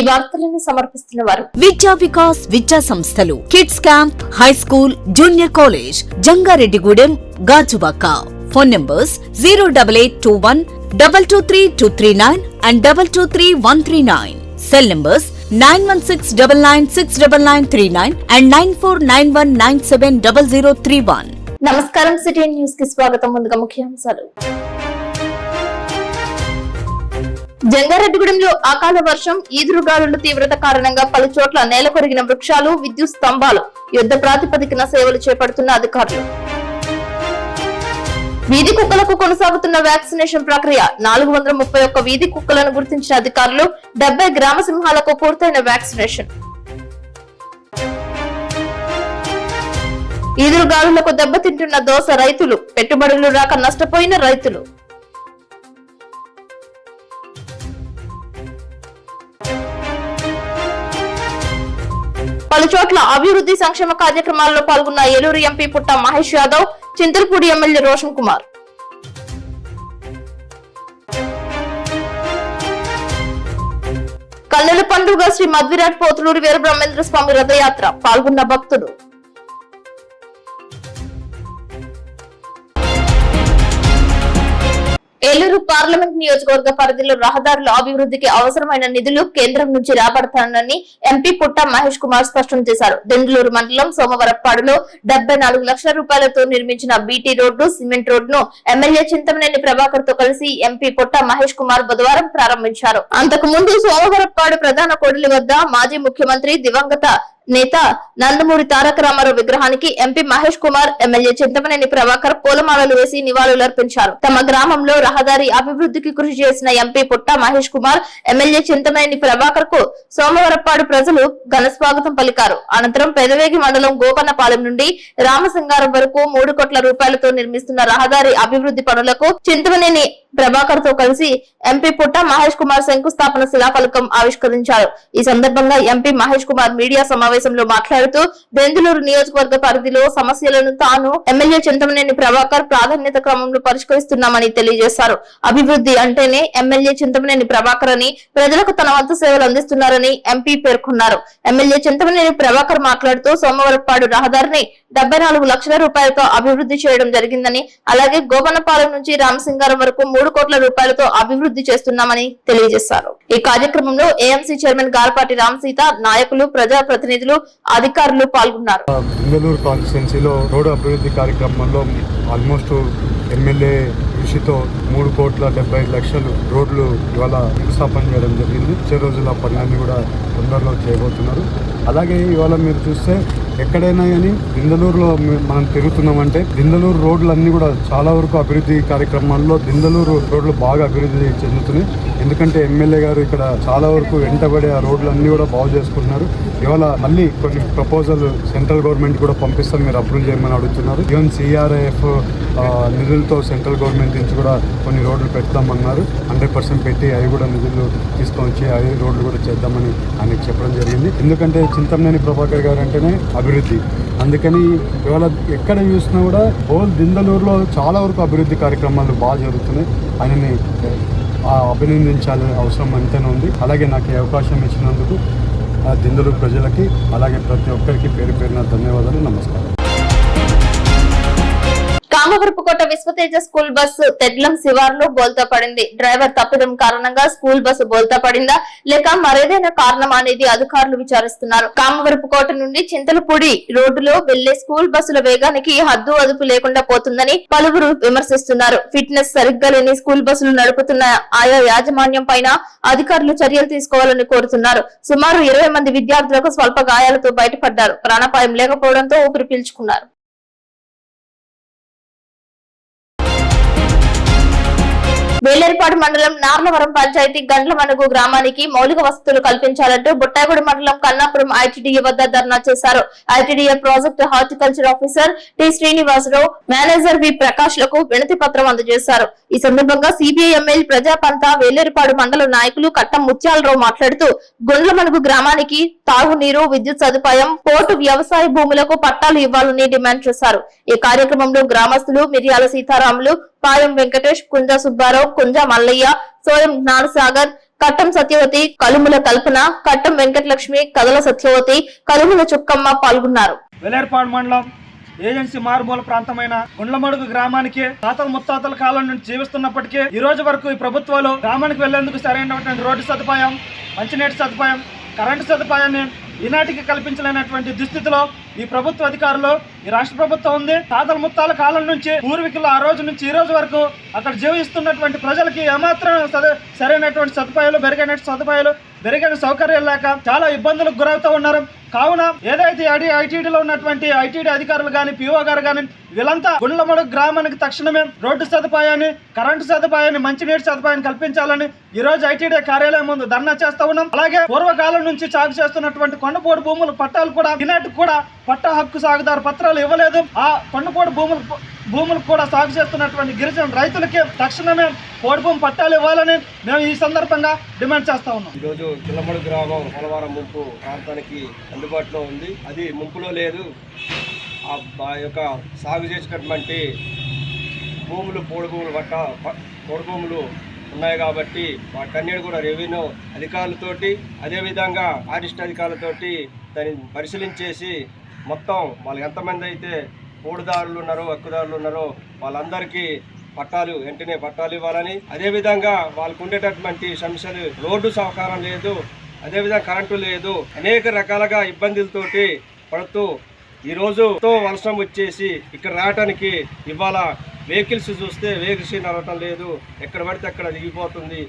ఈ వార్తలను సమర్పిస్తున్న వారు విద్యా వికాస్ విద్యా సంస్థలు, kids camp, high school, junior college, Jangareddygudem, Gajuwaka. Phone numbers 08821 223239 and 223139. Cell numbers 9169969939 and 9491970031. నమస్కారం. సిటీ న్యూస్ కి స్వాగతం. ముందుగా ముఖ్యాంశాలు. జంగారెడ్డిగూడెంలో అకాల వర్షం, ఈదురుగాలుల తీవ్రత కారణంగా పలు చోట్ల నేల కొరిగిన వృక్షాలు, విద్యుత్ స్తంభాలు. యుద్ధ ప్రాతిపదికన సేవలు చేపడుతున్న అధికారులు. వీధి కుక్కలకు కొనసాగుతున్న వ్యాక్సినేషన్ ప్రక్రియ. 431 వీధి కుక్కలను గుర్తించిన అధికారులు. 70 గ్రామ సింహాలకు పూర్తయిన వ్యాక్సినేషన్. ఈదురుగాలులకు దెబ్బతింటున్న దోస రైతులు. పెట్టుబడులు రాక నష్టపోయిన రైతులు. పలు చోట్ల అభివృద్ధి సంక్షేమ కార్యక్రమాల్లో పాల్గొన్న ఏలూరు ఎంపీ పుట్ట మహేష్ యాదవ్, చింతలపూడి ఎమ్మెల్యే రోషన్ కుమార్. కన్నుల పండుగ శ్రీ మధ్విరాట్ పోతులూరి వీర బ్రహ్మేంద్ర స్వామి రథయాత్ర. పాల్గొన్న భక్తులు. ఏలూరు పార్లమెంట్ నియోజకవర్గ పరిధిలో రహదారుల అభివృద్ధికి అవసరమైన నిధులు కేంద్రం నుంచి రాబడతానని ఎంపీ పుట్ట మహేష్ కుమార్ స్పష్టం చేశారు. దెందులూరు మండలం సోమవరప్పాడులో 74 లక్షల రూపాయలతో నిర్మించిన బీటీ రోడ్డు, సిమెంట్ రోడ్డును ఎమ్మెల్యే చింతమనేని ప్రభాకర్ తో కలిసి ఎంపీ పుట్ట మహేష్ కుమార్ బుధవారం ప్రారంభించారు. అంతకు ముందు సోమవరప్పాడు ప్రధాన కోడలి వద్ద మాజీ ముఖ్యమంత్రి దివంగత నేత నందమూరి తారక రామారావు విగ్రహానికి ఎంపీ మహేష్ కుమార్, ఎమ్మెల్యే చింతమనేని ప్రభాకర్ పూలమాలలు వేసి నివాళులర్పించారు. తమ గ్రామంలో రహదారి అభివృద్ధికి కృషి చేసిన ఎంపీ పుట్ట మహేష్ కుమార్, ఎమ్మెల్యే చింతమనేని ప్రభాకర్ కు సోమవరప్పాడు ప్రజలు ఘన స్వాగతం పలికారు. అనంతరం పెదవేగి మండలం గోకన్నపాలెం నుండి రామసింగారం వరకు 3 కోట్ల రూపాయలతో నిర్మిస్తున్న రహదారి అభివృద్ధి పనులకు చింతమనేని ప్రభాకర్ తో కలిసి ఎంపీ పుట్ట మహేష్ కుమార్ శంకుస్థాపన శిలాఫలకం ఆవిష్కరించారు. ఈ సందర్భంగా ఎంపీ మహేష్ కుమార్ మీడియా సమావేశంలో మాట్లాడుతూ దెందులూరు నియోజకవర్గ పరిధిలో సమస్యలను తాను, ఎమ్మెల్యే చింతమనేని ప్రభాకర్ ప్రాధాన్యత క్రమంలో పరిష్కరిస్తున్నామని తెలియజేశారు. అభివృద్ధి అంటేనే ఎమ్మెల్యే చింతమనేని ప్రభాకర్ అని, ప్రజలకు తన వంతు సేవలు అందిస్తున్నారని ఎంపీ పేర్కొన్నారు. ఎమ్మెల్యే చింతమనేని ప్రభాకర్ మాట్లాడుతూ సోమవరప్పాడు రహదారిని 74 లక్షల రూపాయలతో అభివృద్ధి చేయడం జరిగిందని, అలాగే గోపన్నపాలెం నుంచి రామసింగారం వరకు 3 కోట్ల రూపాయలతో అభివృద్ధి చేస్తున్నామని తెలియజేశారు. ఈ కార్యక్రమంలో ఏఎంసీ చైర్మన్ గార్పాటి రామసీత, నాయకులు, ప్రజా ప్రతినిధులు, అధికారులు పాల్గొన్నారు. బెంగళూరు కాన్స్టిట్యున్సీలో రోడ్డు అభివృద్ధి కార్యక్రమంలో ఆల్మోస్ట్ ఎమ్మెల్యే కృషితో 3,75 లక్షలు రోడ్లు ఇవాళ శంకుస్థాపన చేయడం జరిగింది. వచ్చే రోజుల పనులన్నీ కూడా తొందరలో చేయబోతున్నారు. అలాగే ఇవాళ మీరు చూస్తే ఎక్కడైనా కానీ దిందలూరులో మనం తిరుగుతున్నామంటే దిందలూరు రోడ్లు అన్నీ కూడా చాలా వరకు అభివృద్ధి కార్యక్రమాల్లో దిందలూరు రోడ్లు బాగా అభివృద్ధి చెందుతున్నాయి. ఎందుకంటే ఎమ్మెల్యే గారు ఇక్కడ చాలా వరకు వెంటబడి ఆ రోడ్లు అన్నీ కూడా బాగు చేసుకుంటున్నారు. ఇవాళ మళ్ళీ కొన్ని ప్రపోజల్ సెంట్రల్ గవర్నమెంట్ కూడా పంపిస్తాం, మీరు అప్రూవ్ చేయమని అడుగుతున్నారు. ఈవెన్ సిఆర్ఐఎఫ్ నిధులతో సెంట్రల్ గవర్నమెంట్ నుంచి కూడా కొన్ని రోడ్లు పెడతామన్నారు. 100% పెట్టి అవి కూడా నిధులు తీసుకొని అవి రోడ్లు కూడా చేద్దామని ఆయనకు చెప్పడం జరిగింది. ఎందుకంటే చింతమనేని ప్రభాకర్ గారు అంటేనే అభివృద్ధి. అందుకని ఇవాళ ఎక్కడ చూసినా కూడా హోల్ దిందలూరులో చాలా వరకు అభివృద్ధి కార్యక్రమాలు బాగా జరుగుతున్నాయి. ఆయనని అభినందించాలని అవసరం అంతేనే ఉంది. అలాగే నాకు ఈ అవకాశం ఇచ్చినందుకు దిందలూరు ప్రజలకి, అలాగే ప్రతి ఒక్కరికి పేరు పేరున ధన్యవాదాలు, నమస్కారం. కామవరపుకోట విశ్వతేజ స్కూల్ బస్సు తెడ్లం శివార్లో బోల్తా పడింది. డ్రైవర్ తప్పిదం కారణంగా స్కూల్ బస్సు బోల్తా పడిందా లేక మరేదైనా కారణం అనేది అధికారులు విచారిస్తున్నారు. కామవరపుకోట నుండి చింతలపూడి రోడ్డులో వెళ్లే స్కూల్ బస్సుల వేగానికి హద్దు అదుపు లేకుండా పోతుందని పలువురు విమర్శిస్తున్నారు. ఫిట్నెస్ సరిగ్గా లేని స్కూల్ బస్సులు నడుపుతున్న ఆయా యాజమాన్యం పైన అధికారులు చర్యలు తీసుకోవాలని కోరుతున్నారు. సుమారు 20 మంది విద్యార్థులకు స్వల్ప గాయాలతో బయటపడ్డారు. ప్రాణాపాయం లేకపోవడంతో ఊపిరి పీల్చుకున్నారు. వేలేరుపాడు మండలం నార్లవరం పంచాయతీ గండ్లమనుగు గ్రామానికి మౌలిక వసతులు కల్పించాలంటూ బుట్టాయిగూడ మండలం కన్నాపురం ఐటీడీఏ వద్ద ధర్నా చేశారు. ITDA project horticulture officer T Srinivasarao, manager V Prakash లకు వినతి పత్రం అందజేశారు. ఈ సందర్భంగా సిపిఐఎంఎల్ ప్రజాపంత వేలేరుపాడు మండల నాయకులు కట్టం ముత్యాలరావు మాట్లాడుతూ గుండ్లమనుగు గ్రామానికి తాగునీరు, విద్యుత్ సదుపాయం, పోర్టు వ్యవసాయ భూములకు పట్టాలు ఇవ్వాలని డిమాండ్ చేశారు. ఈ కార్యక్రమంలో గ్రామస్తులు మిర్యాల సీతారాములు, పాయం వెంకటేష్, కుంజా సుబ్బారావు, కుంజా మల్లయ్య, సోయం జ్ఞానసాగర్, కట్టం సత్యవతి, కలుముల కల్పన, కట్టం వెంకటలక్ష్మి, కదల సత్యవతి, కలుముల చుక్కమ్మ పాల్గొన్నారు. వెలేర్పాడు మండలం ఏజెన్సీ మారుమూల ప్రాంతమైన గుండ్లమడుగు గ్రామానికి తాతల ముత్తాతల కాలం నుంచి జీవిస్తున్నప్పటికీ ఈ రోజు వరకు ఈ ప్రభుత్వాలు గ్రామానికి వెళ్లేందుకు సరైనటువంటి రోడ్డు సదుపాయం, మంచినీటి సదుపాయం, కరెంటు సదుపాయాన్ని ఈనాటికి కల్పించలేనటువంటి దుస్థితిలో ఈ ప్రభుత్వ అధికారులు, ఈ రాష్ట్ర ప్రభుత్వం ఉంది. తాతల ముత్తాల కాలం నుంచి పూర్వీకులు ఆ రోజు నుంచి ఈ రోజు వరకు అక్కడ జీవిస్తున్నటువంటి ప్రజలకి ఏమాత్రం సరైనటువంటి సదుపాయాలు, మెరుగైన సౌకర్యాలు లేక చాలా ఇబ్బందులకు గురవుతూ ఉన్నారు. కావున ఏదైతే ఐటీడీలో ఉన్నటువంటి ఐటీడీ అధికారులు కానీ, పిఓ గారు కానీ వీళ్ళంతా గుండ్లమడుగు గ్రామానికి తక్షణమే రోడ్డు సదుపాయాన్ని, కరెంటు సదుపాయాన్ని, మంచినీటి సదుపాయాన్ని కల్పించాలని ఈ రోజు ఐటీడీ కార్యాలయం ముందు ధర్నా చేస్తా ఉన్నాం. అలాగే పూర్వకాలం నుంచి సాగు చేస్తున్నటువంటి కొండపోడు భూముల పట్టాలు కూడా ఈనాటికి కూడా పట్టా హక్కు సాగుదారు పత్రాలు ఇవ్వలేదు. ఆ కొండపోడు భూములకు కూడా సాగు చేస్తున్నటువంటి గిరిజన రైతులకి తక్షణమే పోడు భూమి పట్టాలు ఇవ్వాలని మేము ఈ సందర్భంగా డిమాండ్ చేస్తా ఉన్నాం. ఈరోజు గుండ్లమడుగు గ్రామం పోలవరం ముంపు ప్రాంతానికి అందుబాటులో ఉంది. అది ముంపులో లేదు. ఆ యొక్క సాగు చేసినటువంటి భూములు, పోడు భూములు ఉన్నాయి కాబట్టి వాటన్నిటి కూడా రెవెన్యూ అధికారులతోటి, అదేవిధంగా ఫారెస్ట్ అధికారులతోటి దాన్ని పరిశీలించేసి మొత్తం వాళ్ళు ఎంతమంది అయితే పోడుదారులు ఉన్నారో, హక్కుదారులు ఉన్నారో వాళ్ళందరికీ వెంటనే పట్టాలు ఇవ్వాలని, అదేవిధంగా వాళ్ళకు ఉండేటటువంటి సమస్యలు, రోడ్డు సహకారం లేదు, అదేవిధంగా కరెంటు లేదు, అనేక రకాలుగా ఇబ్బందులతోటి పడుతూ ఈరోజు వర్షం వచ్చేసి ఇక్కడ రావడానికి ఇవాళ వెహికల్స్ చూస్తే వెహికల్స్ నడవటం లేదు, ఎక్కడ పడితే అక్కడ దిగిపోతుంది.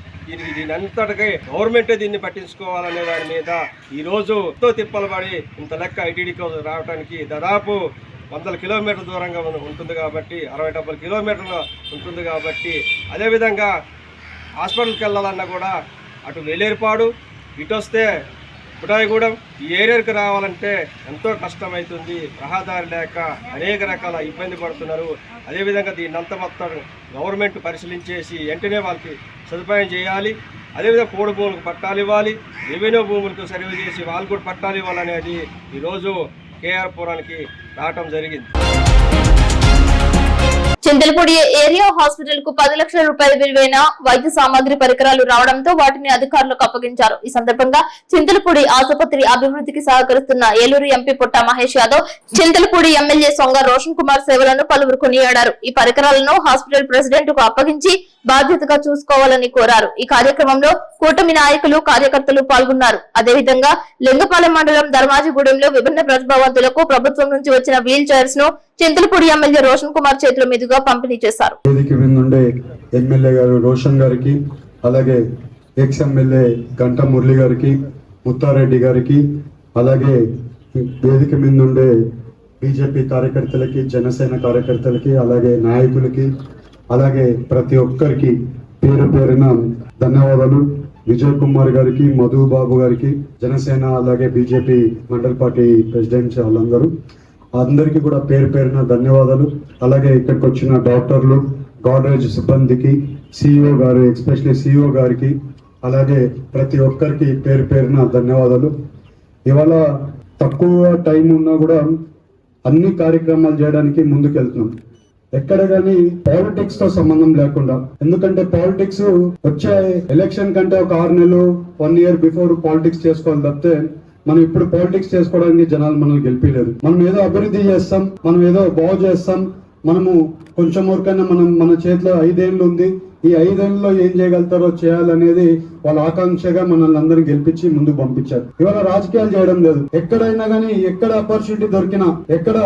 దీని అంతటికీ గవర్నమెంటే దీన్ని పట్టించుకోవాలనే దాని మీద ఈరోజు తిప్పలు పడి ఇంత లెక్క ఐటీడీకి రావడానికి దాదాపు 100 కిలోమీటర్ల దూరంగా ఉంటుంది కాబట్టి, 60-70 కిలోమీటర్లు ఉంటుంది కాబట్టి, అదేవిధంగా హాస్పిటల్కి వెళ్ళాలన్నా కూడా అటు వేలేరుపాడు, ఇటు వస్తే పుటాయిగూడెం, ఈ ఏరియాకి రావాలంటే ఎంతో కష్టమవుతుంది. రహదారి లేక అనేక రకాల ఇబ్బంది పడుతున్నారు. అదేవిధంగా దీన్ని అంత మొత్తం గవర్నమెంట్ పరిశీలించేసి వెంటనే వాళ్ళకి సదుపాయం చేయాలి. అదేవిధంగా పోడు భూములకు పట్టాలు ఇవ్వాలి, రెవెన్యూ భూములకు సర్వే చేసి వాళ్ళు కూడా పట్టాలు ఇవ్వాలనేది ఈరోజు కేఆర్ పురానికి రావటం జరిగింది. చింతలపూడి ఏరియా హాస్పిటల్ కు 10 లక్షల రూపాయల విలువైన వైద్య సామాగ్రి పరికరాలు రావడంతో వాటిని అధికారులకు అప్పగించారు. ఈ సందర్భంగా చింతలపూడి ఆసుపత్రి అభివృద్ధికి సహకరిస్తున్న ఏలూరు ఎంపీ పుట్ట మహేష్ యాదవ్, చింతలపూడి ఎమ్మెల్యే సొంగ రోషన్ కుమార్ సేవలను పలువురు కొనియాడారు. ఈ పరికరాలను హాస్పిటల్ ప్రెసిడెంట్ కు అప్పగించి బాధ్యతగా చూసుకోవాలని కోరారు. ఈ కార్యక్రమంలో కూటమి నాయకులు, కార్యకర్తలు పాల్గొన్నారు. అదేవిధంగా లింగపాలెం మండలం ధర్మాజిగూడెంలో విభిన్న ప్రతిభావంతులకు ప్రభుత్వం నుంచి వచ్చిన వీల్ చైర్స్ ను చింతలపూడి ఎమ్మెల్యే రోషన్ కుమార్ చేతుల మీదుగా పంపిణీ చేశారు. వేదిక మీద ఉండే ఎమ్మెల్యే గారు రోషన్ గారికి, అలాగే ఎక్స్ ఎమ్మెల్యే గంటా మురళి గారికి, ముత్తారెడ్డి గారికి, అలాగే వేదిక మీద ఉండే బీజేపీ కార్యకర్తలకి, జనసేన కార్యకర్తలకి, అలాగే నాయకులకి, అలాగే ప్రతి ఒక్కరికి పేరు పేరున ధన్యవాదాలు. విజయ్ కుమార్ గారికి, మధు బాబు గారికి, జనసేన అలాగే బీజేపీ మండల్ పార్టీ ప్రెసిడెంట్స్ వాళ్ళందరూ అందరికీ కూడా పేరు పేరున ధన్యవాదాలు. అలాగే ఇక్కడికి వచ్చిన డాక్టర్లు, గాడ్రేజ్ సిబ్బందికి, సిఇఓ గారు, ఎస్పెషల్లీ సిఇఓ గారికి, అలాగే ప్రతి ఒక్కరికి పేరు పేరున ధన్యవాదాలు. ఇవాళ తక్కువ టైం ఉన్నా కూడా అన్ని కార్యక్రమాలు చేయడానికి ముందుకెళ్తున్నాం. ఎక్కడ కానీ పాలిటిక్స్ తో సంబంధం లేకుండా, ఎందుకంటే పాలిటిక్స్ వచ్చే ఎలక్షన్ కంటే ఒక 6 నెలలు 1 ఇయర్ బిఫోర్ పాలిటిక్స్ చేసుకోవాలి తప్పితే మనం ఇప్పుడు పాలిటిక్స్ చేసుకోవడానికి జనాలు మనల్ని గెలిపిలేదు. మనం ఏదో అభివృద్ధి చేస్తాం, మనం ఏదో బాగు చేస్తాం, మనము కొంచెం వరకైనా మన చేతిలో 5 ఏళ్ళు ఉంది, ఈ 5 ఏళ్ళలో ఏం చేయగలుగుతారో చేయాలనేది వాళ్ళ ఆకాంక్షగా మనల్ని అందరినీ గెలిపించి ముందుకు పంపించారు. ఇవాళ రాజకీయాలు చేయడం లేదు. ఎక్కడైనా కానీ ఎక్కడ ఆపర్చునిటీ దొరికినా, ఎక్కడ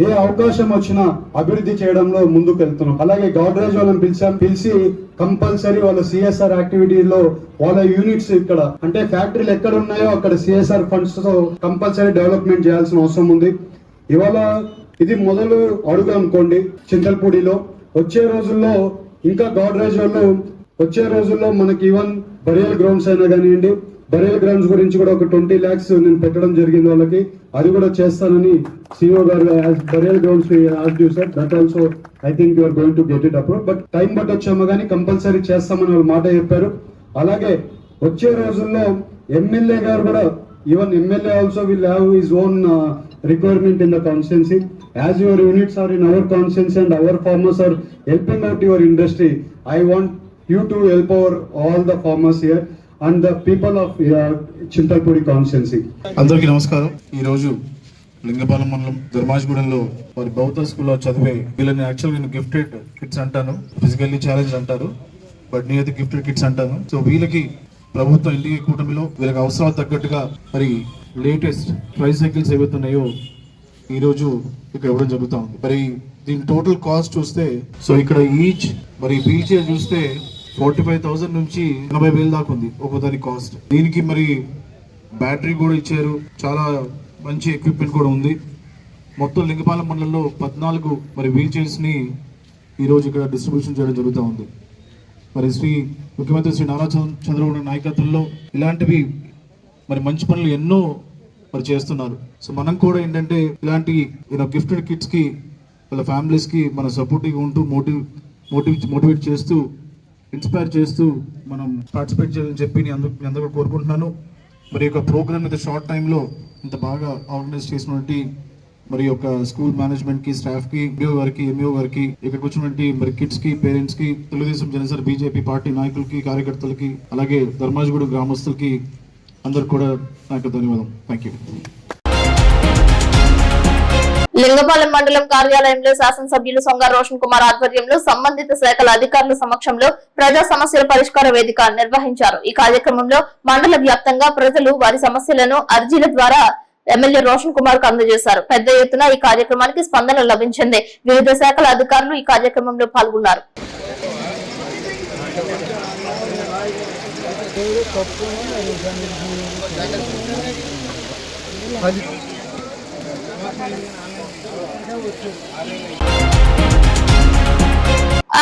ఏ అవకాశం వచ్చినా అభివృద్ధి చేయడంలో ముందుకు వెళ్తున్నాం. అలాగే గాడ్రేజ్ వాళ్ళని పిలిచి కంపల్సరీ వాళ్ళ సిఎస్ఆర్ యాక్టివిటీలో వాళ్ళ యూనిట్స్ ఇక్కడ అంటే ఫ్యాక్టరీలు ఎక్కడ ఉన్నాయో అక్కడ సిఎస్ఆర్ ఫండ్స్ తో కంపల్సరీ డెవలప్మెంట్ చేయాల్సిన అవసరం ఉంది. ఇవాళ ఇది మొదలు అడుగు అనుకోండి. చింతలపూడిలో వచ్చే రోజుల్లో ఇంకా గాడ్రేజ్ వాళ్ళు వచ్చే రోజుల్లో మనకి ఈవెన్ బరియల్ గ్రౌండ్స్ అయినా కానివ్వండి, బరియల్ గ్రౌండ్స్ గురించి కూడా ఒక 20 lakhs నేను పెట్టడం జరిగింది వాళ్ళకి. అది కూడా చేస్తానని సిఇఓ గారు burial grounds that also I think you are going to get it approve. But time బట్టి వచ్చామో కానీ కంపల్సరీ చేస్తామని వాళ్ళు మాట చెప్పారు. అలాగే వచ్చే రోజుల్లో ఎమ్మెల్యే గారు కూడా even MLA also will have his own requirement in the constituency. As your units are in our constituency and our farmers are helping out your industry, I want you to help all the farmers here. and the people of Chintalpuri constituency. అందరికీ నమస్కారం. ఈరోజు లింగపాలెం మండలం ధర్మాజిగూడెంలో వారి బౌద్ధ స్కూల్లో చదివే వీళ్ళని యాక్చువల్గా నేను గిఫ్టెడ్ కిడ్స్ అంటాను, ఫిజికల్లీ ఛాలెంజ్ అంటారు, బట్ నేనైతే గిఫ్టెడ్ కిడ్స్ అంటాను. సో వీళ్ళకి ప్రభుత్వం ఇంటికి కూటమిలో వీళ్ళకి అవసరాలు తగ్గట్టుగా మరి లేటెస్ట్ ట్రైసైకిల్స్ ఏవైతున్నాయో ఈరోజు ఇక్కడ ఇవ్వడం జరుగుతూ ఉంది. మరి దీని టోటల్ కాస్ట్ చూస్తే సో ఇక్కడ ఈచ్ మరి వీల్ చైర్ చూస్తే 45,000 నుంచి 80,000 దాకా ఉంది ఒక్కో దాని కాస్ట్. దీనికి మరి బ్యాటరీ కూడా ఇచ్చారు, చాలా మంచి ఎక్విప్మెంట్ కూడా ఉంది. మొత్తం లింగపాలెం మండలంలో 14 మరి వీల్ చైర్స్ ని ఈరోజు ఇక్కడ డిస్ట్రిబ్యూషన్ చేయడం జరుగుతూ ఉంది. మరి ముఖ్యమంత్రి శ్రీ నారా చంద్రబాబు నాయకత్వంలో ఇలాంటివి మరి మంచి పనులు ఎన్నో మరి చేస్తున్నారు. సో మనం కూడా ఏంటంటే ఇలాంటి గిఫ్టెడ్ కిడ్స్ కి వాళ్ళ ఫ్యామిలీస్ కి మన సపోర్టివ్ ఉంటూ మోటివేట్ చేస్తూ ఇన్స్పైర్ చేస్తూ మనం పార్టిసిపేట్ చేయాలని చెప్పి నేను అందరూ కోరుకుంటున్నాను. మరి యొక్క ప్రోగ్రామ్ ఇంత షార్ట్ టైంలో ఇంత బాగా ఆర్గనైజ్ చేసినటువంటి మరి యొక్క స్కూల్ మేనేజ్మెంట్ కి, స్టాఫ్ కి, ఎంఈఓ గారికి, ఇక్కడికి వచ్చినటువంటి మరి కిడ్స్ కి, పేరెంట్స్ కి, తెలుగుదేశం జనసేన బీజేపీ పార్టీ నాయకులకి, కార్యకర్తలకి, అలాగే ధర్మాజిగూడెం గ్రామస్తులకి అందరికి కూడా నాకు ధన్యవాదం. Thank you. లింగపాలెం మండలం కార్యాలయంలో శాసనసభ్యులు సొంగ రోషన్ కుమార్ ఆధ్వర్యంలో సంబంధిత శాఖల అధికారుల సమక్షంలో ప్రజా సమస్యల పరిష్కార వేదిక నిర్వహించారు. ఈ కార్యక్రమంలో మండల వ్యాప్తంగా ప్రజలు వారి సమస్యలను అర్జీల ద్వారా ఎమ్మెల్యే రోషన్ కుమార్ కు అందజేశారు. పెద్ద ఎత్తున ఈ కార్యక్రమానికి స్పందన లభించింది. వివిధ శాఖల అధికారులు ఈ కార్యక్రమంలో పాల్గొన్నారు.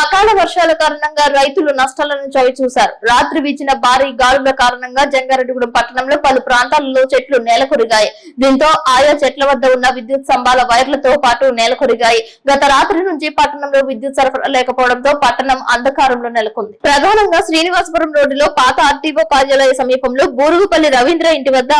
అకాల వర్షాల కారణంగా రైతులు నష్టాలను చవిచూశారు. రాత్రి వీచిన భారీ గాలుల కారణంగా జంగారెడ్డిగూడెం పట్టణంలో పలు ప్రాంతాలలో చెట్లు నేలకొరిగాయి. దీంతో ఆయా చెట్ల వద్ద ఉన్న విద్యుత్ స్తంభాల వైర్లతో పాటు నేలకొరిగాయి. గత రాత్రి నుంచి పట్టణంలో విద్యుత్ సరఫరా లేకపోవడంతో పట్టణం అంధకారంలో నెలకొంది. ప్రధానంగా శ్రీనివాసపురం రోడ్డులో పాత ఆర్టీఓ కార్యాలయ సమీపంలో బూరుగుపల్లి రవీంద్ర ఇంటి వద్ద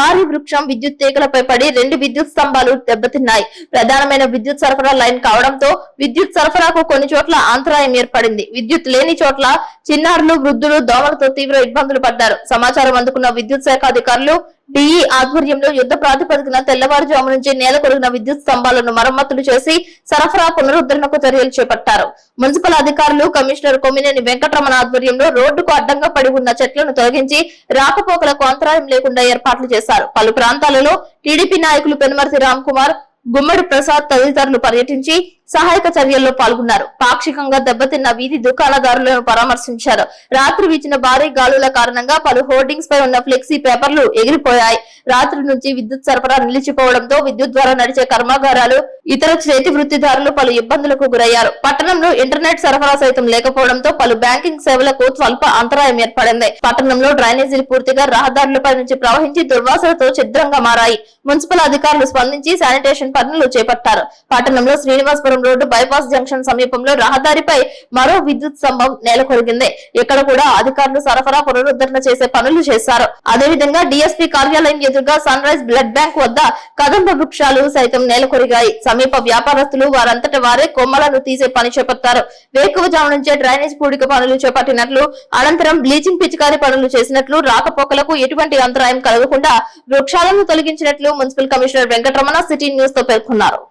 భారీ వృక్షం విద్యుత్ తీగలపై పడి 2 విద్యుత్ స్తంభాలు దెబ్బతిన్నాయి. ప్రధానమైన విద్యుత్ సరఫరా లైన్ కావడంతో విద్యుత్ సరఫరాకు కొన్ని చోట్ల అంతరాయం ఏర్పడింది. విద్యుత్ లేని చోట్ల చిన్నారులు, వృద్ధులు దోమలతో తీవ్ర ఇబ్బందులు పడ్డారు. సమాచారం అందుకున్న విద్యుత్ శాఖ అధికారులు డిఈ ఆధ్వర్యంలో యుద్ధ ప్రాతిపదికన తెల్లవారుజాము నుంచి నేలకొరిగిన విద్యుత్ స్తంభాలను మరమ్మతులు చేసి సరఫరా పునరుద్ధరణకు చర్యలు చేపట్టారు. మున్సిపల్ అధికారులు కమిషనర్ కొమ్మినేని వెంకటరమణ ఆధ్వర్యంలో రోడ్డుకు అడ్డంగా పడి ఉన్న చెట్లను తొలగించి రాకపోకలకు అంతరాయం లేకుండా ఏర్పాట్లు చేశారు. పలు ప్రాంతాలలో టీడీపీ నాయకులు పెనుమర్తి రామ్ కుమార్, గుమ్మడి ప్రసాద్ తదితరులు పర్యటించి సహాయక చర్యల్లో పాల్గొన్నారు. పాక్షికంగా దెబ్బతిన్న వీధి దుకాణదారులను పరామర్శించారు. రాత్రి వీచిన భారీ గాలుల కారణంగా పలు హోర్డింగ్స్ పై ఉన్న ఫ్లెక్సీ పేపర్లు ఎగిరిపోయాయి. రాత్రి నుంచి విద్యుత్ సరఫరా నిలిచిపోవడంతో విద్యుత్ ద్వారా నడిచే కర్మాగారాలు, ఇతర చేతి వృత్తిదారులు పలు ఇబ్బందులకు గురయ్యారు. పట్టణంలో ఇంటర్నెట్ సరఫరా సైతం లేకపోవడంతో పలు బ్యాంకింగ్ సేవలకు స్వల్ప అంతరాయం ఏర్పడింది. పట్టణంలో డ్రైనేజీలు పూర్తిగా రహదారులపై నుంచి ప్రవహించి దుర్వాసనతో ఛిద్రంగా మారాయి. మున్సిపల్ అధికారులు స్పందించి శానిటేషన్ పనులు చేపట్టారు. పట్టణంలో శ్రీనివాసపురం రోడ్డు బైపాస్ జంక్షన్ సమీపంలో రహదారిపై మరో విద్యుత్ స్తంభం నేలకొరిగింది. ఇక్కడ కూడా అధికారులు సరఫరా పునరుద్ధరణ చేసే పనులు చేశారు. అదేవిధంగా డీఎస్పీ కార్యాలయం ఎదురుగా సన్ రైజ్ బ్లడ్ బ్యాంక్ వద్ద కదంబ వృక్షాలు సైతం నేలకొరిగాయి. సమీప వ్యాపారస్తులు వారంతట వారే కొమ్మలను తీసే పని చేపట్టారు. వేకువజాము నుంచే డ్రైనేజ్ పూడిక పనులు చేపట్టినట్లు, అనంతరం బ్లీచింగ్ పిచికారీ పనులు చేసినట్లు, రాకపోకలకు ఎటువంటి అంతరాయం కలగకుండా వృక్షాలను తొలగించినట్లు municipal commissioner Venkataramana city news తో పేర్కొన్నారు.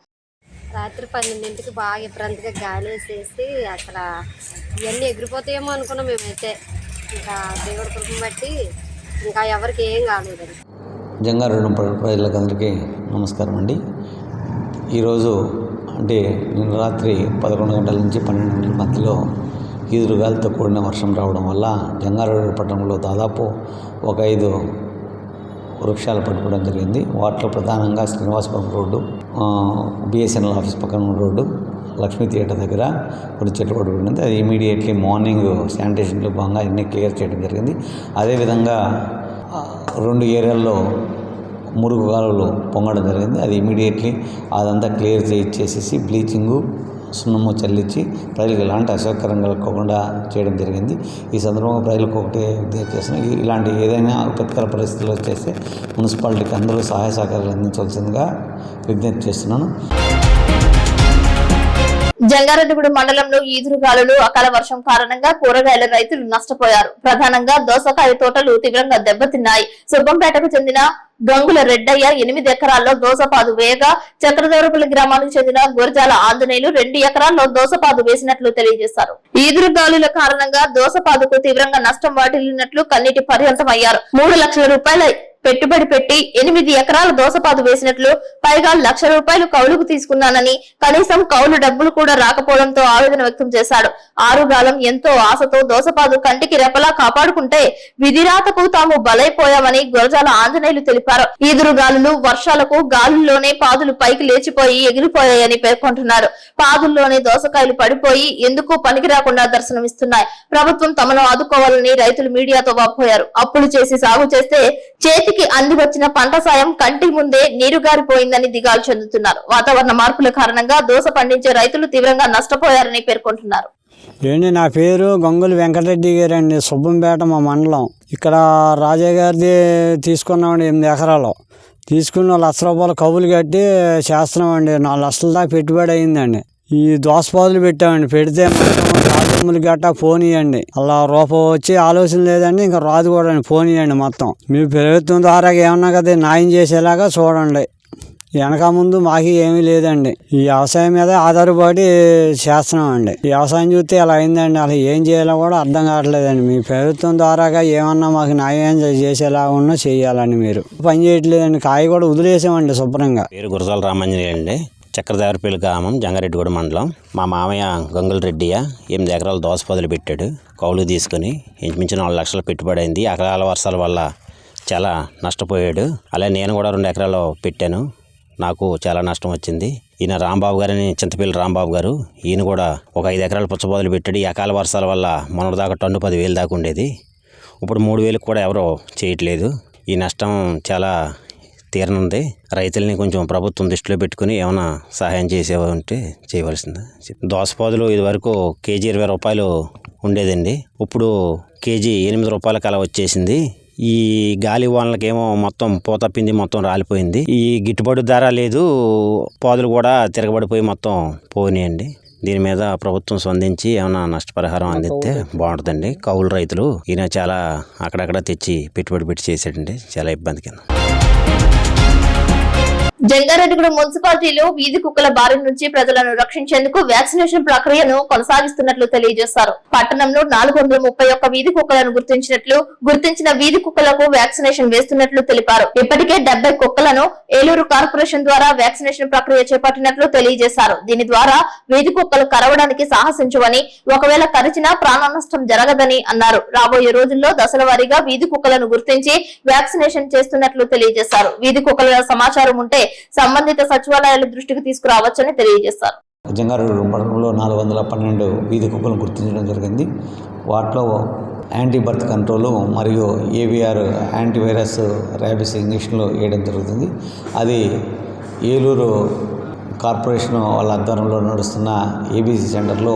రాత్రి 12ంటికి బాగా విపరీతంగా గాలి వేసేసి అసలు ఇవన్నీ ఎగిరిపోతాయేమో అనుకున్నాం మేమైతే. ఇంకా దేవుడి కృపను బట్టి ఇంకా ఎవరికి ఏం కాలేదండి. జంగారెడ్డి ప్రజలందరికీ నమస్కారం అండి. ఈరోజు అంటే నిన్న రాత్రి 11 గంటల నుంచి 12 గంటల మధ్యలో ఈదురుగాలితో కూడిన వర్షం రావడం వల్ల జంగారెడ్డి పట్టణంలో దాదాపు ఒక 5 వృక్షాలు పడిపోవడం జరిగింది. వాటిలో ప్రధానంగా శ్రీనివాసపురం రోడ్డు, బిఎస్ఎన్ఎల్ ఆఫీస్ పక్కన ఉన్న రోడ్డు, లక్ష్మీ థియేటర్ దగ్గర కొన్ని చెట్లు పడిపోయింది. అది ఇమీడియట్లీ మార్నింగ్ శానిటేషన్లో భాగంగా అన్నీ క్లియర్ చేయడం జరిగింది. అదేవిధంగా 2 ఏరియాల్లో మురుగు కాలువలు పొంగడం జరిగింది. అది ఇమీడియట్లీ అదంతా క్లియర్ చేసేసి బ్లీచింగు, సున్నము చల్లించి ప్రజలకు ఎలాంటి అసౌకర్యం కలగకుండా చేయడం జరిగింది. ఈ సందర్భంగా ప్రజలకు ఒకటే విజ్ఞప్తి చేస్తున్నాం, ఇలాంటి ఏదైనా విపత్కర పరిస్థితులు వచ్చేస్తే మున్సిపాలిటీకి అందరూ సహాయ సహకారాలు అందించవలసిందిగా విజ్ఞప్తి చేస్తున్నాను. జంగారెడ్డిగూడెం మండలంలో ఈదురుగాలులు అకాల వర్షం కారణంగా కూరగాయల రైతులు నష్టపోయారు. ప్రధానంగా దోసకాయ తోటలు తీవ్రంగా దెబ్బతిన్నాయి. సుబ్బంపేటకు చెందిన గంగుల రెడ్డయ్య 8 ఎకరాల్లో దోసపాదు వేయగా, చక్రదూరపల్లి గ్రామానికి చెందిన గురజాల ఆంజనేయులు 2 ఎకరాల్లో దోసపాదు వేసినట్లు తెలియజేశారు. ఈదురుగాలుల కారణంగా దోసపాదుకు తీవ్రంగా నష్టం వాటిల్లినట్లు కన్నీటి పర్యంతమయ్యారు. 3 లక్షల రూపాయల పెట్టుబడి పెట్టి 8 ఎకరాల దోసపాదు వేసినట్లు, పైగా ₹1,00,000 కౌలుకు తీసుకున్నానని, కనీసం కౌలు డబ్బులు కూడా రాకపోవడంతో ఆవేదన వ్యక్తం చేశాడు. ఆరుగాలం ఎంతో ఆశతో దోసపాదు కంటికి రెప్పలా కాపాడుకుంటే విధిరాతకు తాము బలైపోయామని గురజాల ఆంజనేయులు తెలిపారు. ఈదురుగాలులు, వర్షాలకు గాలుల్లోనే పాదులు పైకి లేచిపోయి ఎగిరిపోయాయని పేర్కొంటున్నారు. పాదుల్లోనే దోసకాయలు పడిపోయి ఎందుకు పనికి రాకుండా దర్శనమిస్తున్నాయి. ప్రభుత్వం తమను ఆదుకోవాలని రైతులు మీడియాతో వాపోయారు. అప్పులు చేసి సాగు చేస్తే చేతికి అంది వచ్చిన పంట సాయం కంటి ముందే నీరుగారిపోయిందని దిగాలు చెందుతున్నారు. వాతావరణ మార్పుల కారణంగా దోస పండించే రైతులు తీవ్రంగా నష్టపోయారని పేర్కొంటున్నారు. నా పేరు గంగుల వెంకటరెడ్డి గారు అండి. సుబ్బంపేట మా మండలం. ఇక్కడ రాజయ్య గారిది తీసుకున్నామండి 8 ఎకరాలు. తీసుకున్న ₹1,00,000 కౌలు కట్టి చేస్తున్నామండి. 4 లక్షల దాకా పెట్టుబడి అయిందండి. ఈ దోసపాదులు పెట్టామండి. పెడితే రాజమ్ములు గట్టా పోనీయండి. అలా రూపం వచ్చి ఆలోచన లేదండి, ఇంకా రాదు కూడా పోనీయండి. మొత్తం మీ ప్రభుత్వం ద్వారా ఏమన్నా కదా న్యాయం చేసేలాగా చూడండి. వెనక ముందు మాకు ఏమీ లేదండి. ఈ వ్యవసాయం మీద ఆధారపడి చేస్తున్నామండి. ఈ వ్యవసాయం చూస్తే ఇలా అయిందండి. అసలు ఏం చేయాలో కూడా అర్థం కావట్లేదండి. మీ ప్రభుత్వం ద్వారాగా ఏమన్నా మాకు న్యాయం చేసేలా ఉన్నా చేయాలండి. మీరు పని చేయట్లేదండి. కాయ కూడా వదిలేసామండి శుభ్రంగా. పేరు గురజాల రామాంజనేయులు అండి. చక్రదేవరపల్లి గ్రామం, జంగారెడ్డిగూడెం మండలం. మా మామయ్య గంగుల రెడ్డియ 8 ఎకరాలు దోసపాదులు పెట్టాడు. కౌలు తీసుకుని ఇంచుమించు 4 లక్షలు పెట్టుబడి అయింది. అకాల వర్షాల వల్ల చాలా నష్టపోయాడు. అలాగే నేను కూడా 2 ఎకరాలు పెట్టాను. నాకు చాలా నష్టం వచ్చింది. ఈయన రాంబాబు గారని, చింతపల్లి రాంబాబు గారు, ఈయన కూడా ఒక 5 ఎకరాలు పుచ్చపాదులు పెట్టాడు. ఈ అకాల వర్షాల వల్ల మొన్నటిదాకా టన్ను 10,000 దాకా ఉండేది. ఇప్పుడు 3,000 కూడా ఎవరో చేయట్లేదు. ఈ నష్టం చాలా తీరనుంది. రైతుల్ని కొంచెం ప్రభుత్వం దృష్టిలో పెట్టుకుని ఏమైనా సహాయం చేసేవంటే చేయవలసింది. దోసపాదులు ఇదివరకు కేజీ ₹20 ఉండేదండి. ఇప్పుడు కేజీ ₹8 అలా వచ్చేసింది. ఈ గాలి వానలకేమో మొత్తం పోతప్పింది, మొత్తం రాలిపోయింది. ఈ గిట్టుబాటు ధర లేదు. పాదులు కూడా తిరగబడిపోయి మొత్తం పోయినాయండి. దీని మీద ప్రభుత్వం స్పందించి ఏమైనా నష్టపరిహారం అందిస్తే బాగుంటుందండి. కౌలు రైతులు ఈయన చాలా అక్కడక్కడ తెచ్చి పెట్టుబడి పెట్టి చేసాడండి. చాలా ఇబ్బంది కింద. జంగారెడ్డిగూడెం మున్సిపాలిటీలో వీధి కుక్కల బారి నుంచి ప్రజలను రక్షించేందుకు వ్యాక్సినేషన్ ప్రక్రియను కొనసాగిస్తున్నట్లు తెలియజేశారు. పట్టణంలో 431 వీధి కుక్కలను గుర్తించిన వీధి కుక్కలకు వ్యాక్సినేషన్ వేస్తున్నట్లు తెలిపారు. ఇప్పటికే 70 కుక్కలను ఏలూరు కార్పొరేషన్ ద్వారా వ్యాక్సినేషన్ ప్రక్రియ చేపట్టినట్లు తెలియజేశారు. దీని ద్వారా వీధి కుక్కలు కరవడానికి సాహసించవని, ఒకవేళ కరిచినా ప్రాణ నష్టం జరగదని అన్నారు. రాబోయే రోజుల్లో దశల వారీగా వీధి కుక్కలను గుర్తించి వ్యాక్సినేషన్ చేస్తున్నట్లు తెలియజేశారు. వీధి కుక్కల సమాచారం ఉంటే సంబంధిత సచివాలయాల దృష్టికి తీసుకురావచ్చని తెలియజేశారు. జంగారెడ్డిగూడెం పట్టణంలో 412 వీధి కుక్కలను గుర్తించడం జరిగింది. వాటిలో యాంటీ బర్త్ కంట్రోలు మరియు AVR యాంటీవైరస్ ర్యాబిస్ ఇంజక్షన్లు వేయడం జరుగుతుంది. అది ఏలూరు కార్పొరేషన్ వాళ్ళ ఆధ్వర్యంలో నడుస్తున్న ABC సెంటర్లో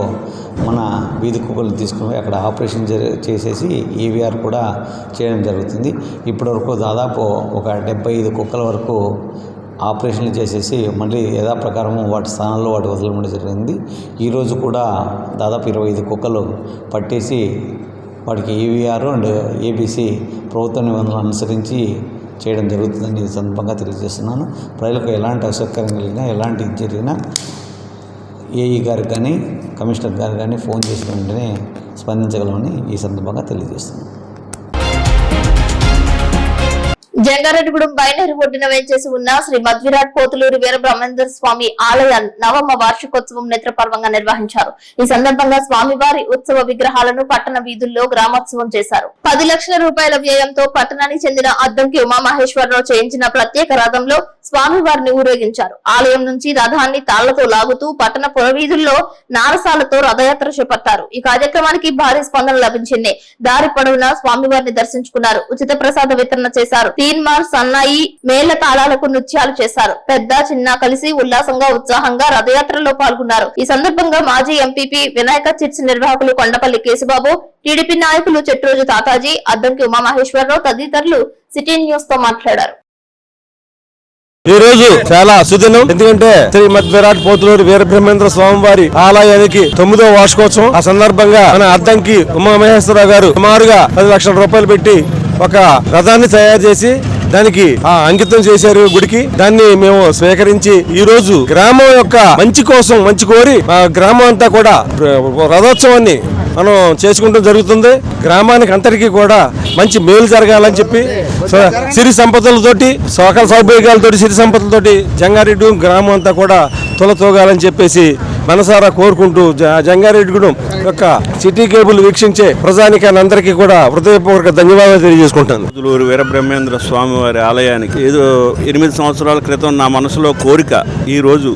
మన వీధి కుక్కలు తీసుకుని అక్కడ ఆపరేషన్ చేసేసి AVR కూడా చేయడం జరుగుతుంది. ఇప్పటివరకు దాదాపు ఒక 75 కుక్కల వరకు ఆపరేషన్లు చేసేసి మళ్ళీ యథాప్రకారం వాటి స్థానాల్లో వాటి వదలడం జరిగింది. ఈరోజు కూడా దాదాపు 25 కుక్కలు పట్టేసి వాటికి AVR అండ్ ABC ప్రభుత్వ నిబంధనలు అనుసరించి చేయడం జరుగుతుందని ఈ సందర్భంగా తెలియజేస్తున్నాను. ప్రజలకు ఎలాంటి అసౌకర్యం కలిగినా, ఎలాంటి ఇది జరిగినా AE గారికి కానీ, కమిషనర్ గారికి కానీ ఫోన్ చేసిన వెంటనే స్పందించగలమని ఈ సందర్భంగా తెలియజేస్తున్నాను. జంగారెడ్డిగూడెం బైనరి ఒడ్డున వేంచేసి ఉన్న శ్రీ మధ్విరాట్ పోతులూరి వీరబ్రహ్మేంద్ర స్వామి ఆలయ 9వ వార్షికోత్సవం నేత్రపర్వంగా నిర్వహించారు. ఈ సందర్భంగా స్వామివారి ఉత్సవ విగ్రహాలను పట్టణ వీధుల్లో గ్రామోత్సవం చేశారు. 10 లక్షల రూపాయల వ్యయంతో పట్టణానికి చెందిన అద్దంకి ఉమామహేశ్వరరావు చేయించిన ప్రత్యేక రథంలో స్వామివారిని ఊరేగించారు. ఆలయం నుంచి రథాన్ని తాళ్లతో లాగుతూ పట్టణ పురవీధుల్లో నారసాలతో రథయాత్ర చేపట్టారు. ఈ కార్యక్రమానికి భారీ స్పందన లభించింది. దారి పొడవునా స్వామివారిని దర్శించుకున్నారు. ఉచిత ప్రసాద వితరణ చేశారు. తీన్మార్, సన్నాయి, మేళ్ల తాళాలకు నృత్యాలు చేశారు. పెద్ద చిన్న కలిసి ఉల్లాసంగా ఉత్సాహంగా రథయాత్రలో పాల్గొన్నారు. ఈ సందర్భంగా మాజీ ఎంపీపీ వినాయక చిట్స్ నిర్వాహకులు కొండపల్లి కేశబాబు, టీడీపీ నాయకులు చెట్రోజు తాతాజీ, అద్దంకి ఉమామహేశ్వరరావు తదితరులు సిటీ న్యూస్ తో మాట్లాడారు. ఈ రోజు చాలా సుదినం. ఎందుకంటే శ్రీమద్ విరాట్ పోతులూరు వీరబ్రహ్మేంద్ర స్వామివారి ఆలయానికి 9వ వార్షికోత్సవం. ఆ సందర్భంగా మన అద్దంకి ఉమామహేశ్వరరావు గారు సుమారుగా 10 లక్షల రూపాయలు పెట్టి ఒక రథాన్ని తయారు చేసి దానికి అంకితం చేశారు గుడికి. దాన్ని మేము స్వీకరించి ఈ రోజు గ్రామం యొక్క మంచి కోసం మంచి కోరి గ్రామం అంతా కూడా రథోత్సవాన్ని మనం చేసుకుంటూ జరుగుతుంది. గ్రామానికి అంతటికీ కూడా మంచి మేలు జరగాలని చెప్పి సిరి సంపదలతోటి సకల సౌభాగ్యాలతోటి సిరి సంపదలతోటి జంగారెడ్డి గ్రామం అంతా కూడా తులతూగాలని చెప్పేసి మనసారా కోరుకుంటూ జంగారెడ్డిగూడెం యొక్క సిటీ కేబుల్ వీక్షించే ప్రజానికాన్ని అందరికీ కూడా హృదయపూర్వక ధన్యవాదాలు తెలియజేసుకుంటాను. పోతులూరు వీరబ్రహ్మేంద్ర స్వామి వారి ఆలయానికి ఏదో 8 సంవత్సరాల క్రితం నా మనసులో కోరిక ఈ రోజు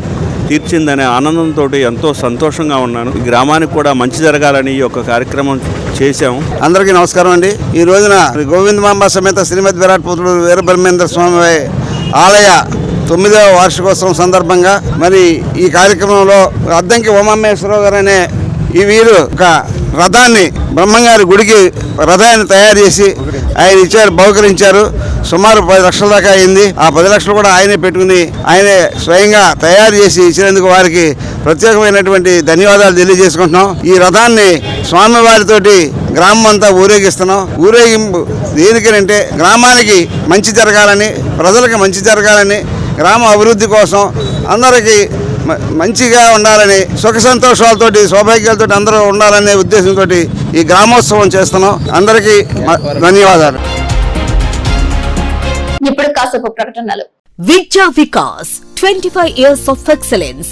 తీర్చిందనే ఆనందంతో ఎంతో సంతోషంగా ఉన్నాను. ఈ గ్రామానికి కూడా మంచి జరగాలని ఈ యొక్క కార్యక్రమం చేశాము. అందరికీ నమస్కారం అండి. ఈ రోజున గోవిందమాంబ సమేత శ్రీమద్ విరాట్ పోతులూరు వీరబ్రహ్మేంద్ర స్వామి ఆలయ 9వ వార్షికోత్సవం సందర్భంగా మరి ఈ కార్యక్రమంలో అద్దంకి ఉమామహేశ్వరరావు గారు అనే ఈ వీరు ఒక రథాన్ని బ్రహ్మంగారి గుడికి రథాన్ని తయారు చేసి ఆయన ఇచ్చారు, బహుకరించారు. సుమారు 10 లక్షల దాకా అయింది. ఆ 10 లక్షలు కూడా ఆయనే పెట్టుకుని ఆయనే స్వయంగా తయారు చేసి ఇచ్చినందుకు వారికి ప్రత్యేకమైనటువంటి ధన్యవాదాలు తెలియజేసుకుంటున్నాం. ఈ రథాన్ని స్వామివారితోటి గ్రామం అంతా ఊరేగిస్తున్నాం. ఊరేగింపు దేనికంటే గ్రామానికి మంచి జరగాలని, ప్రజలకు మంచి జరగాలని, గ్రామ అభివృద్ధి కోసం అందరికీ మంచిగా ఉండాలని, సుఖ సంతోషాలతోటి సౌభాగ్యాలతో అందరూ ఉండాలనే ఉద్దేశంతో ఈ గ్రామోత్సవం చేస్తున్నాం. అందరికీ ధన్యవాదాలు. ఇప్పుడు కాసేపు ప్రకటనలు. విద్యా Vikas 25 years of excellence.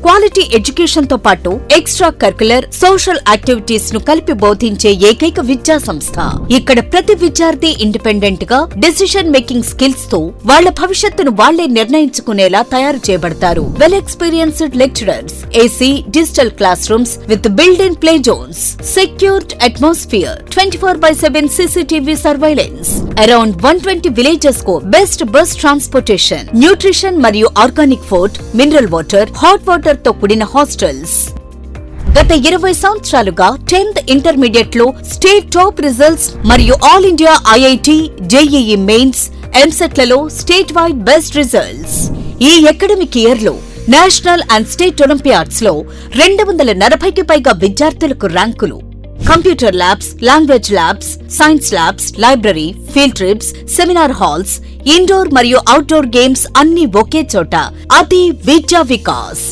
Quality education తో పాటు ఎక్స్ట్రా కరికులర్ సోషల్ యాక్టివిటీస్ ను కలిపి బోధించే ఏకైక విద్యా సంస్థ. ఇక్కడ ప్రతి విద్యార్థి ఇండిపెండెంట్ గా డెసిషన్ మేకింగ్ స్కిల్స్ తో వాళ్ల భవిష్యత్తును వాళ్లే నిర్ణయించుకునేలా తయారు చేయబడతారు. Well experienced lecturers, AC digital classrooms with build in play zones, secured atmosphere, 24/7 CCTV surveillance. Around 120 villages కు బెస్ట్ బస్ ట్రాన్స్పోర్టేషన్, న్యూట్రిషన్ మరియు organic food, mineral water, hot water తో కూడిన హాస్టల్స్. గత 20 సంవత్సరాలుగా 10th ఇంటర్మీడియట్ లో state top results మరియు all India IIT, JEE mains, EAMCET లలో state wide best results. ఈ అకాడమిక్ ఇయర్ లో నేషనల్ అండ్ స్టేట్ ఒలింపియాడ్స్ లో 240కి పైగా విద్యార్థులకు ర్యాంకులు. Computer labs, language labs, science labs, library, field trips, seminar halls, indoor మరియు outdoor games అన్ని ఒకే చోట. అది విద్యా వికాస్.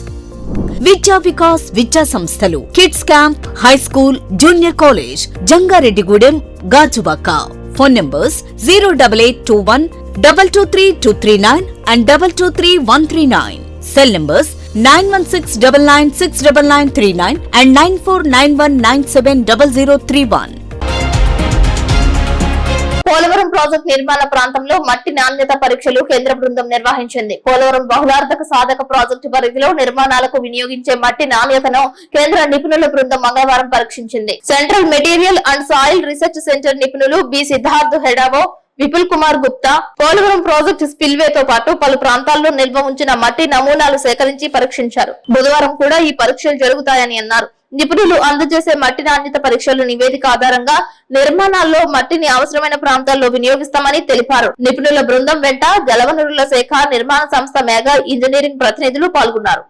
విద్యా వికాస్ విద్యా సంస్థలు kids camp, high school, junior college, Jangareddygudem, Gajuwaka. Phone numbers 08821 223239 and 223139. Cell numbers 9169969939 and 9491970031. Polavaram project నిర్మాణ ప్రాంతంలో మట్టి నాణ్యత పరీక్షలు కేంద్ర బృందం నిర్వహించింది. పోలవరం బహుళార్థక సాధక ప్రాజెక్టు పరిధిలో నిర్మాణాలకు వినియోగించే మట్టి నాణ్యతను కేంద్ర నిపుణుల బృందం మంగళవారం పరీక్షించింది. Central material and soil research centre నిపుణులు B Siddharth Hedao, Vipul Kumar Gupta Polavaram project spillway తో పాటు పలు ప్రాంతాల్లో నిల్వ ఉంచిన మట్టి నమూనాలు సేకరించి పరీక్షించారు. బుధవారం కూడా ఈ పరీక్షలు జరుగుతాయని అన్నారు. నిపుణులు అందజేసే మట్టి నాణ్యత పరీక్షలు నివేదిక ఆధారంగా నిర్మాణాల్లో మట్టిని అవసరమైన ప్రాంతాల్లో వినియోగిస్తామని తెలిపారు. నిపుణుల బృందం వెంట జలవనరుల శాఖ, నిర్మాణ సంస్థ మెగా ఇంజనీరింగ్ ప్రతినిధులు పాల్గొన్నారు.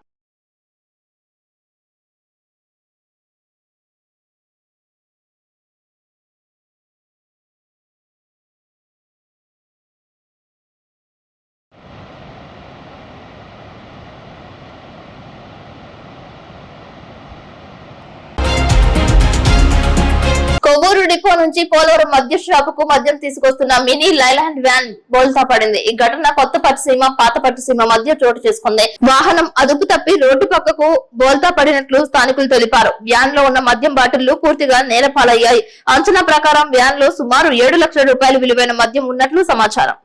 కొవ్వూరు డిపో నుంచి పోలవరం మద్య షాపుకు మద్యం తీసుకొస్తున్న మినీ లైలాండ్ వ్యాన్ బోల్తా పడింది. ఈ ఘటన కొత్త పట్టుసీమ, పాత పట్టుసీమ మధ్య చోటు చేసుకుంది. వాహనం అదుపు తప్పి రోడ్డు పక్కకు బోల్తా పడినట్లు స్థానికులు తెలిపారు. వ్యాన్ లో ఉన్న మద్యం బాటిళ్లు పూర్తిగా నేలపాలయ్యాయి. అంచనా ప్రకారం వ్యాన్ లో సుమారు 7 లక్షల రూపాయలు విలువైన మద్యం ఉన్నట్లు సమాచారం.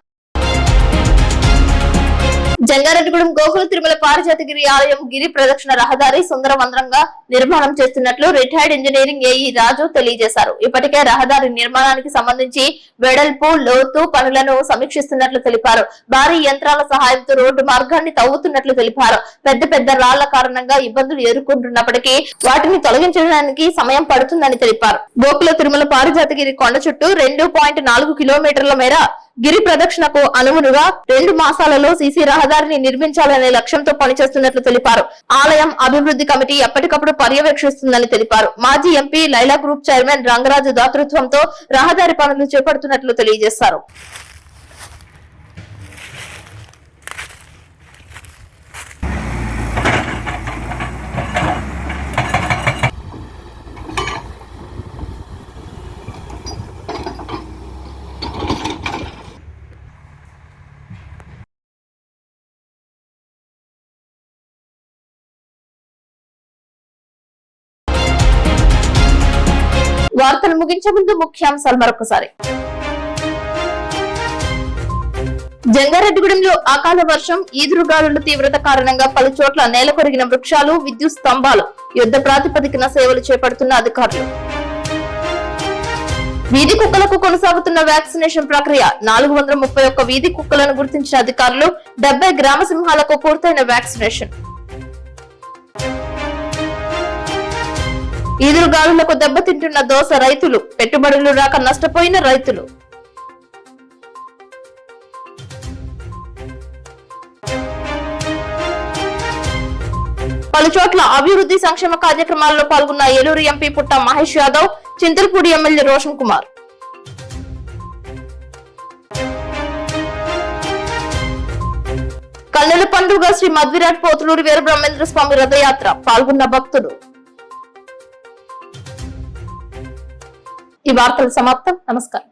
జంగారెడ్డిగూడెం గోకుల తిరుమల పారిజాతగిరి ఆలయం గిరి ప్రదక్షిణ రహదారి సుందరవంతంగా నిర్మాణం చేస్తున్నట్లు రిటైర్డ్ ఇంజనీరింగ్ ఏఈ రాజు తెలియజేశారు. ఇప్పటికే రహదారి నిర్మాణానికి సంబంధించి వెడల్పు, లోతు పనులను సమీక్షిస్తున్నట్లు తెలిపారు. భారీ యంత్రాల సహాయంతో రోడ్డు మార్గాన్ని తవ్వుతున్నట్లు తెలిపారు. పెద్ద పెద్ద రాళ్ల కారణంగా ఇబ్బందులు ఎదుర్కొంటున్నప్పటికీ వాటిని తొలగించడానికి సమయం పడుతుందని తెలిపారు. గోకుల తిరుమల పారిజాతగిరి కొండ చుట్టూ 2.4 కిలోమీటర్ల మేర గిరి ప్రదక్షిణకు అనువునుగా 2 మాసాలలో సీసీ రహదారిని నిర్మించాలనే లక్ష్యంతో పనిచేస్తున్నట్లు తెలిపారు. ఆలయం అభివృద్ధి కమిటీ ఎప్పటికప్పుడు పర్యవేక్షిస్తుందని తెలిపారు. మాజీ MP Laila group chairman Rangaraju దాతృత్వంతో రహదారి పనులు చేపడుతున్నట్లు తెలియజేశారు. వార్తలు ముగించే ముందు ముఖ్యాంశాలు మరొకసారి. జంగారెడ్డిగూడెంలో అకాల వర్షం, ఈదురుగాలుల తీవ్రత కారణంగా పలు చోట్ల నేలకొరిగిన వృక్షాలు, విద్యుత్ స్తంభాలు. యుద్ధ ప్రాతిపదికన సేవలు చేపడుతున్న అధికారులు. వీధి కుక్కలకు కొనసాగుతున్న వ్యాక్సినేషన్ ప్రక్రియ. 431 వీధి కుక్కలను గుర్తించిన అధికారులు. 70 గ్రామ సింహాలకు పూర్తయిన వ్యాక్సినేషన్. ఈదురుగాలులకు దెబ్బతింటున్న దోస రైతులు. పెట్టుబడులు రాక నష్టపోయిన రైతులు. పలుచోట్ల అభివృద్ధి సంక్షేమ కార్యక్రమాల్లో పాల్గొన్న ఏలూరు ఎంపీ పుట్ట మహేష్ యాదవ్, చింతలపూడి ఎమ్మెల్యే రోషన్ కుమార్. కన్నుల పండుగ శ్రీ మధ్విరాట్ పోతులూరు వీరబ్రహ్మేంద్ర స్వామి రథయాత్ర. పాల్గొన్న భక్తులు. ఈ వార్తలు సమాప్తం. నమస్కారం.